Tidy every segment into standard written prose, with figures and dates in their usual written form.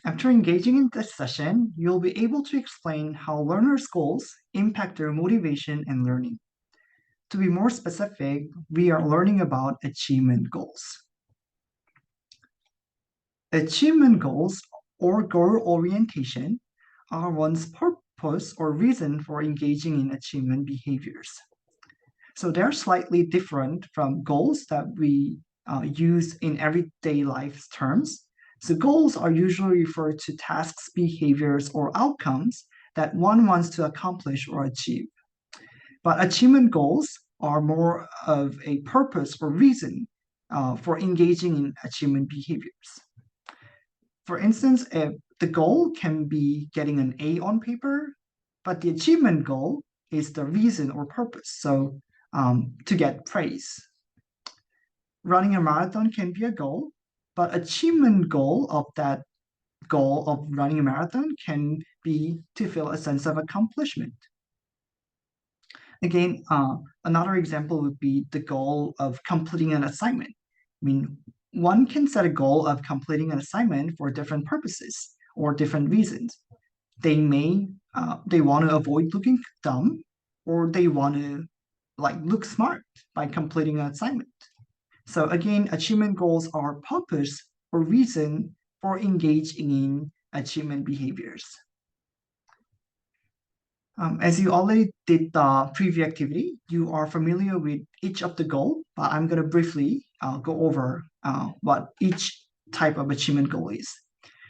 After engaging in this session, you'll be able to explain how learners' goals impact their motivation and learning. To be more specific, we are learning about achievement goals. Achievement goals or goal orientation are one's purpose or reason for engaging in achievement behaviors. So they're slightly different from goals that we use in everyday life terms. So goals are usually referred to tasks, behaviors, or outcomes that one wants to accomplish or achieve. But achievement goals are more of a purpose or reason for engaging in achievement behaviors. For instance, if the goal can be getting an A on paper, but the achievement goal is the reason or purpose. So to get praise. Running a marathon can be a goal, but achievement goal of that goal of running a marathon can be to feel a sense of accomplishment. Again, another example would be the goal of completing an assignment. I mean, one can set a goal of completing an assignment for different purposes or different reasons. They want to avoid looking dumb, or they want to look smart by completing an assignment. So again, achievement goals are purpose or reason for engaging in achievement behaviors. As you already did the preview activity, you are familiar with each of the goal, but I'm going to briefly go over what each type of achievement goal is.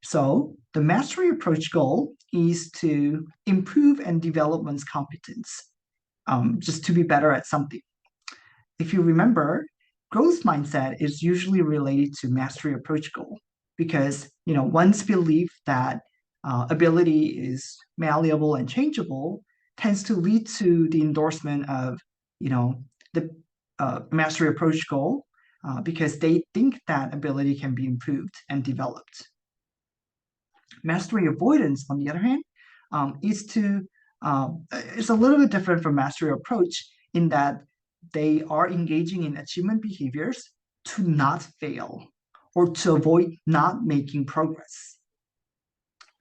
So the mastery approach goal is to improve and develop one's competence, just to be better at something. If you remember, growth mindset is usually related to mastery approach goal because one's belief that ability is malleable and changeable tends to lead to the endorsement of the mastery approach goal because they think that ability can be improved and developed. Mastery avoidance, on the other hand, is a little bit different from mastery approach in that they are engaging in achievement behaviors to not fail or to avoid not making progress.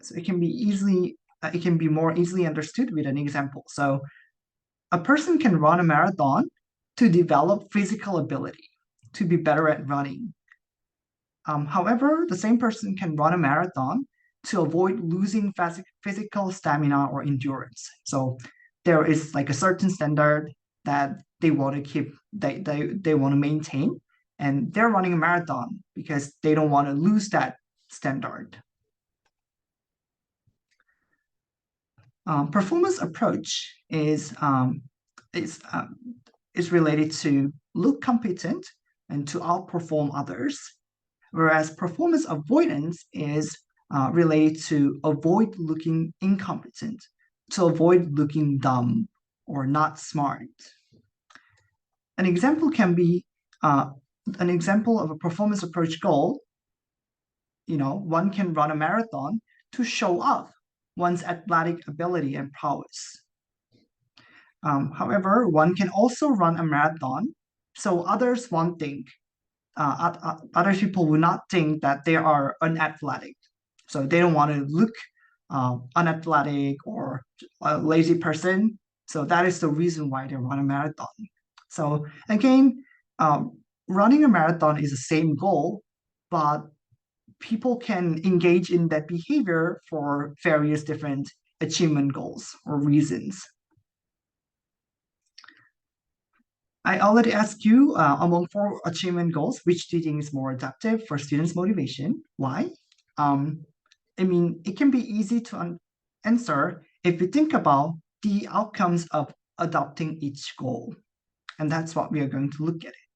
So it can be more easily understood with an example. So a person can run a marathon to develop physical ability, to be better at running. However, the same person can run a marathon to avoid losing physical stamina or endurance. So there is like a certain standard that they want to keep, they want to maintain, and they're running a marathon because they don't want to lose that standard. Performance approach is related to look competent and to outperform others, whereas performance avoidance is related to avoid looking incompetent, to avoid looking dumb or not smart. An example can be an example of a performance approach goal. One can run a marathon to show off one's athletic ability and prowess. However, one can also run a marathon so others won't think, other people will not think that they are unathletic. So they don't want to look unathletic or a lazy person. So that is the reason why they run a marathon. So again, running a marathon is the same goal, but people can engage in that behavior for various different achievement goals or reasons. I already asked you among 4 achievement goals, which do you think is more adaptive for students' motivation? Why? It can be easy to answer if you think about the outcomes of adopting each goal. And that's what we are going to look at it.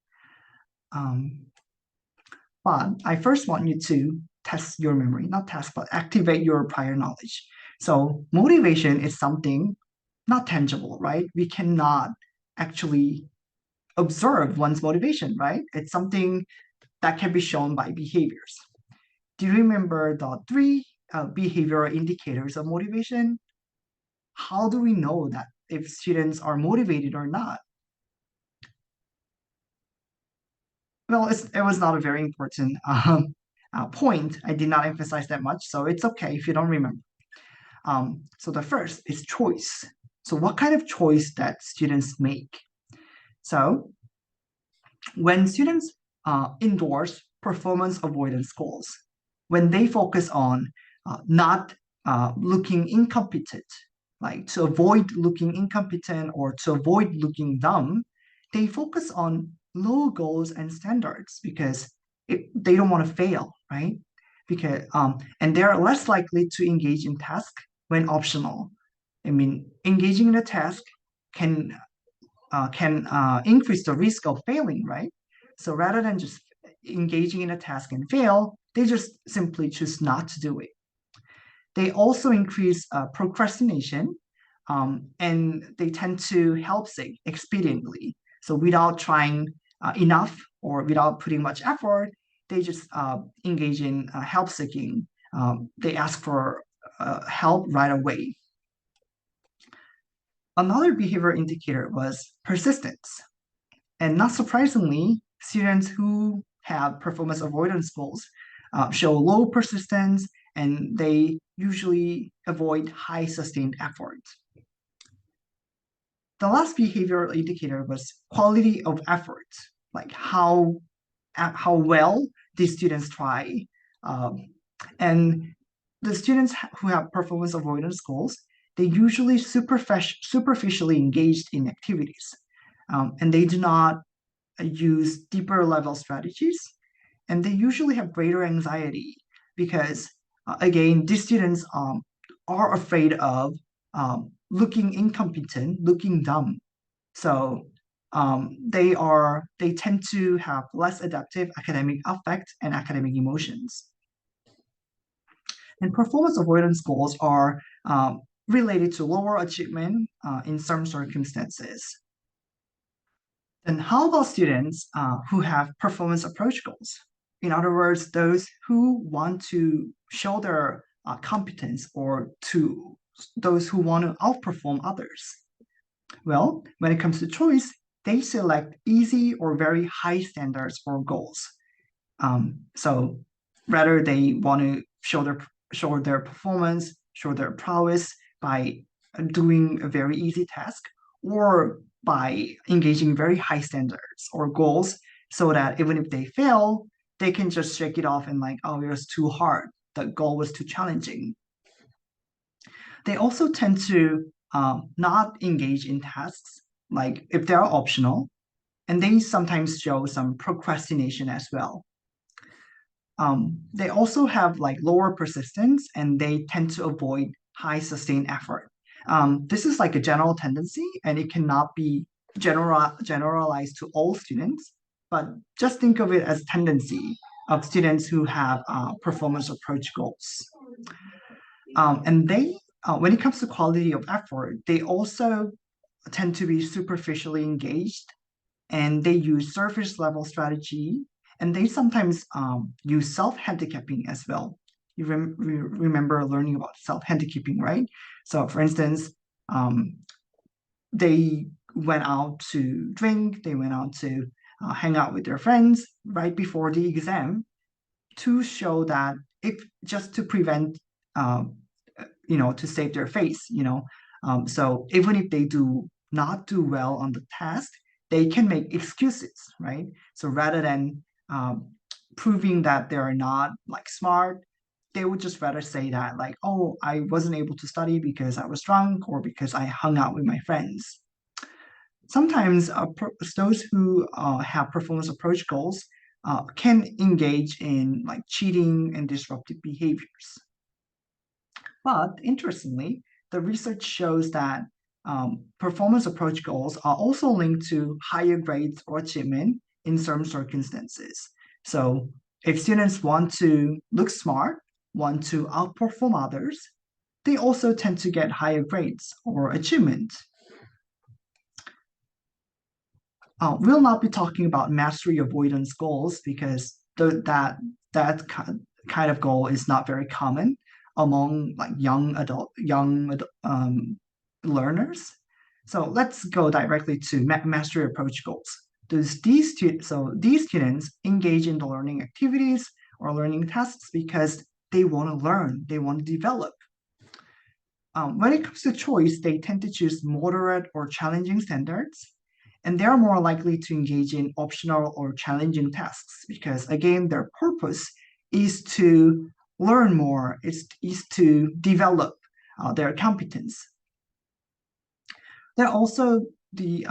But I first want you to test your memory, not test, but activate your prior knowledge. So motivation is something not tangible, right? We cannot actually observe one's motivation, right? It's something that can be shown by behaviors. Do you remember the 3 behavioral indicators of motivation? How do we know that if students are motivated or not? Well, it was not a very important point, I did not emphasize that much, so it's okay if you don't remember. So the first is choice. So what kind of choice that students make? So when students endorse performance avoidance goals, when they focus on not looking incompetent, like to avoid looking incompetent or to avoid looking dumb, they focus on low goals and standards because they don't want to fail, right? Because and they're less likely to engage in tasks when optional. I mean, engaging in a task can increase the risk of failing, right? So rather than just engaging in a task and fail, they just simply choose not to do it. They also increase procrastination, and they tend to help seek expediently. So without trying enough or without putting much effort, they just engage in help seeking. They ask for help right away. Another behavior indicator was persistence. And not surprisingly, students who have performance avoidance goals show low persistence and they usually avoid high sustained effort. The last behavioral indicator was quality of effort, like how well these students try. Um, and the students who have performance avoidance goals, they usually superficially engaged in activities, and they do not use deeper level strategies, and they usually have greater anxiety because, again, these students are afraid of looking incompetent, looking dumb. So they tend to have less adaptive academic affect and academic emotions. And performance avoidance goals are related to lower achievement in some circumstances. Then how about students who have performance approach goals? In other words, those who want to show their competence or to those who want to outperform others. Well, when it comes to choice, they select easy or very high standards for goals. So rather they want to show their performance, show their prowess by doing a very easy task or by engaging very high standards or goals so that even if they fail, they can just shake it off and like, oh, it was too hard. The goal was too challenging. They also tend to not engage in tasks, like if they're optional, and they sometimes show some procrastination as well. They also have like lower persistence and they tend to avoid high sustained effort. This is like a general tendency and it cannot be generalized to all students, but just think of it as tendency of students who have performance approach goals. And when it comes to quality of effort, they also tend to be superficially engaged and they use surface level strategy and they sometimes use self-handicapping as well. You remember learning about self-handicapping, right? So for instance, um, they went out to drink, they went out to hang out with their friends right before the exam to show that if just to prevent um, to save their face, so even if they do not do well on the test, they can make excuses, right? So rather than proving that they are not like smart, they would just rather say that like, oh, I wasn't able to study because I was drunk or because I hung out with my friends. Sometimes those who have performance approach goals can engage in like cheating and disruptive behaviors. But interestingly, the research shows that performance approach goals are also linked to higher grades or achievement in some circumstances. So if students want to look smart, want to outperform others, they also tend to get higher grades or achievement. We'll not be talking about mastery avoidance goals because that kind of goal is not very common among like young learners. So let's go directly to mastery approach goals. These students engage in the learning activities or learning tasks because they want to learn, they want to develop. When it comes to choice, they tend to choose moderate or challenging standards, and they're more likely to engage in optional or challenging tasks because, again, their purpose is to learn more, is to develop their competence. There also the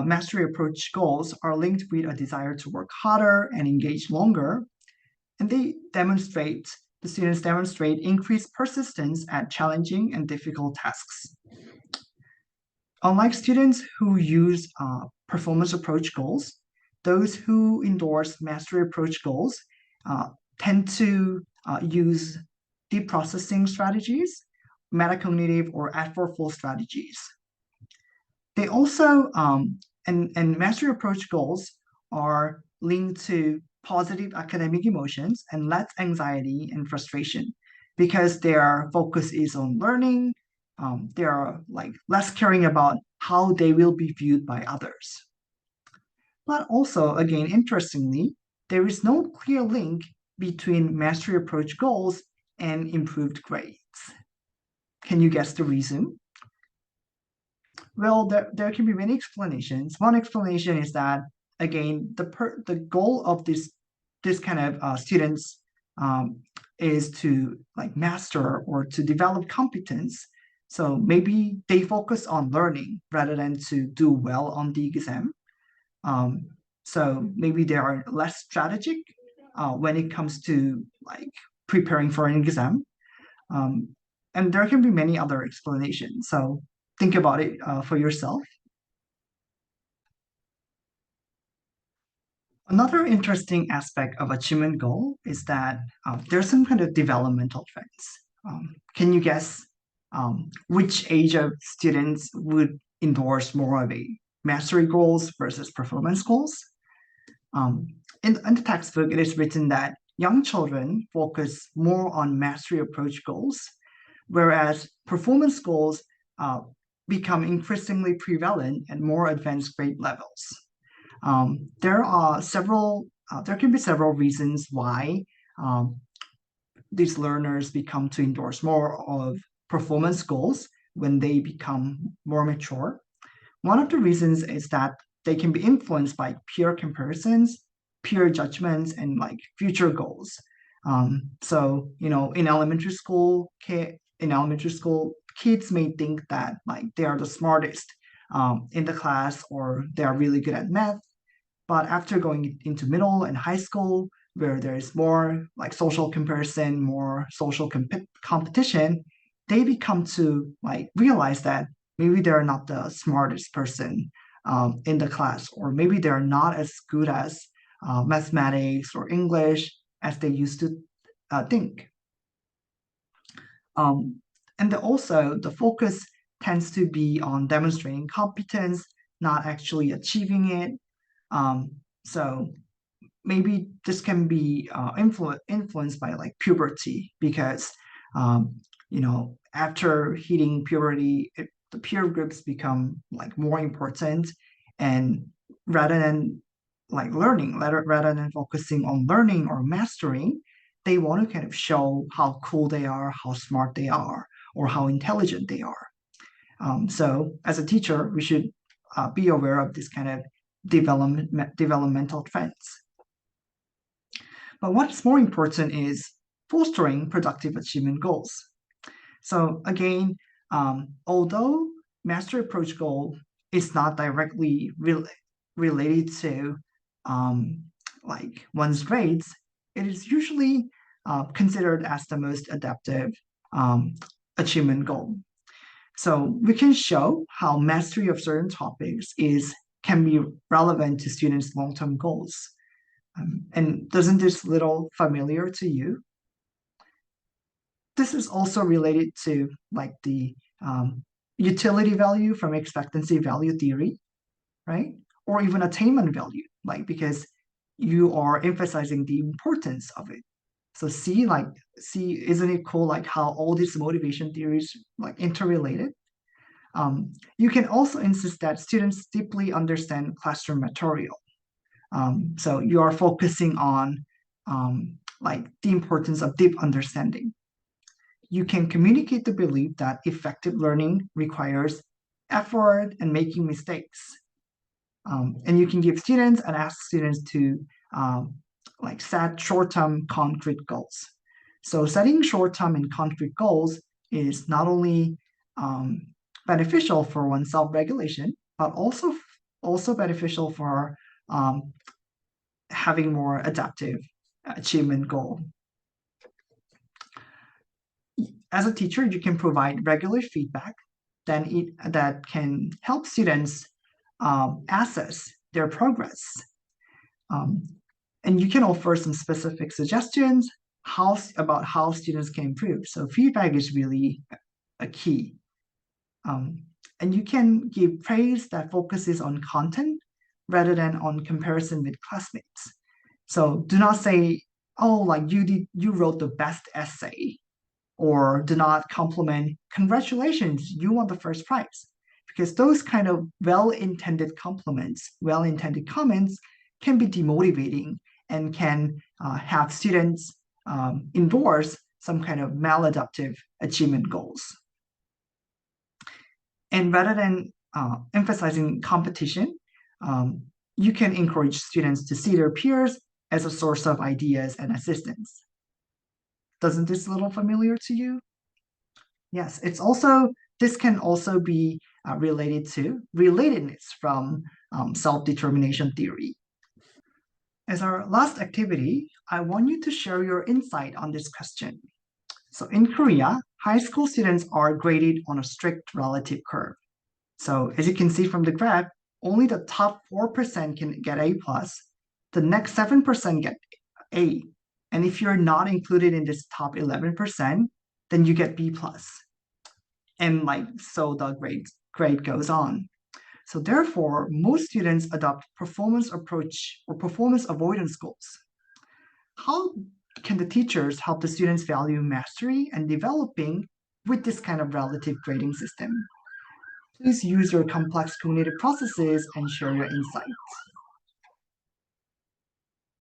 mastery approach goals are linked with a desire to work harder and engage longer, and the students demonstrate increased persistence at challenging and difficult tasks. Unlike students who use performance approach goals, those who endorse mastery approach goals uh, tend to use deep processing strategies, metacognitive or effortful strategies. They also, and mastery approach goals are linked to positive academic emotions and less anxiety and frustration because their focus is on learning. They are like less caring about how they will be viewed by others. But also, again, interestingly, there is no clear link between mastery approach goals and improved grades. Can you guess the reason? Well, there can be many explanations. One explanation is that again, the goal of this kind of students is to like master or to develop competence. So maybe they focus on learning rather than to do well on the exam. Um, so maybe they are less strategic when it comes to like preparing for an exam. Um, and there can be many other explanations. So think about it for yourself. Another interesting aspect of achievement goal is that there's some kind of developmental trends. Can you guess which age of students would endorse more of a mastery goals versus performance goals? Um, in the textbook, it is written that young children focus more on mastery approach goals, whereas performance goals uh, become increasingly prevalent at more advanced grade levels. There can be several reasons why um, these learners become to endorse more of performance goals when they become more mature. One of the reasons is that they can be influenced by peer comparisons, peer judgments, and like future goals. So in elementary school, kids may think that like they are the smartest in the class or they are really good at math. But after going into middle and high school, where there is more like social comparison, more social competition, they become to like realize that maybe they're not the smartest person in the class, or maybe they're not as good as mathematics or English as they used to think. Um, and also, the focus tends to be on demonstrating competence, not actually achieving it. So maybe this can be influenced by like puberty because after hitting puberty, the peer groups become like more important, and rather than like learning, rather than focusing on learning or mastering, they want to kind of show how cool they are, how smart they are, or how intelligent they are. So as a teacher, we should be aware of this kind of developmental trends. But what's more important is fostering productive achievement goals. So again, although master approach goal is not directly related to um, like one's grades, it is usually considered as the most adaptive um, achievement goal. So we can show how mastery of certain topics can be relevant to students' long-term goals. And doesn't this little familiar to you? This is also related to like the utility value from expectancy value theory, right? Or even attainment value, like because you are emphasizing the importance of it. So isn't it cool like how all these motivation theories like interrelated? You can also insist that students deeply understand classroom material. So you are focusing on like the importance of deep understanding. You can communicate the belief that effective learning requires effort and making mistakes. And you can give students and ask students to um, like set short-term concrete goals. So setting short-term and concrete goals is not only um, beneficial for one's self-regulation, but also beneficial for um, having more adaptive achievement goal. As a teacher, you can provide regular feedback that can help students assess their progress. Um, and you can offer some specific suggestions about how students can improve. So feedback is really a key. Um, and you can give praise that focuses on content rather than on comparison with classmates. So do not say, "Oh, like you wrote the best essay," or do not compliment, "Congratulations, you won the first prize." Because those kind of well-intended compliments, well-intended comments can be demotivating and can have students endorse some kind of maladaptive achievement goals. And rather than emphasizing competition, um, you can encourage students to see their peers as a source of ideas and assistance. Doesn't this little familiar to you? Yes, this can also be related to relatedness from self-determination theory. As our last activity, I want you to share your insight on this question. So in Korea, high school students are graded on a strict relative curve. So as you can see from the graph, only the top 4% can get A plus, the next 7% get A. And if you're not included in this top 11%, then you get B plus. And like so the grade goes on. So therefore, most students adopt performance approach or performance avoidance goals. How can the teachers help the students value mastery and developing with this kind of relative grading system? Please use your complex cognitive processes and share your insights.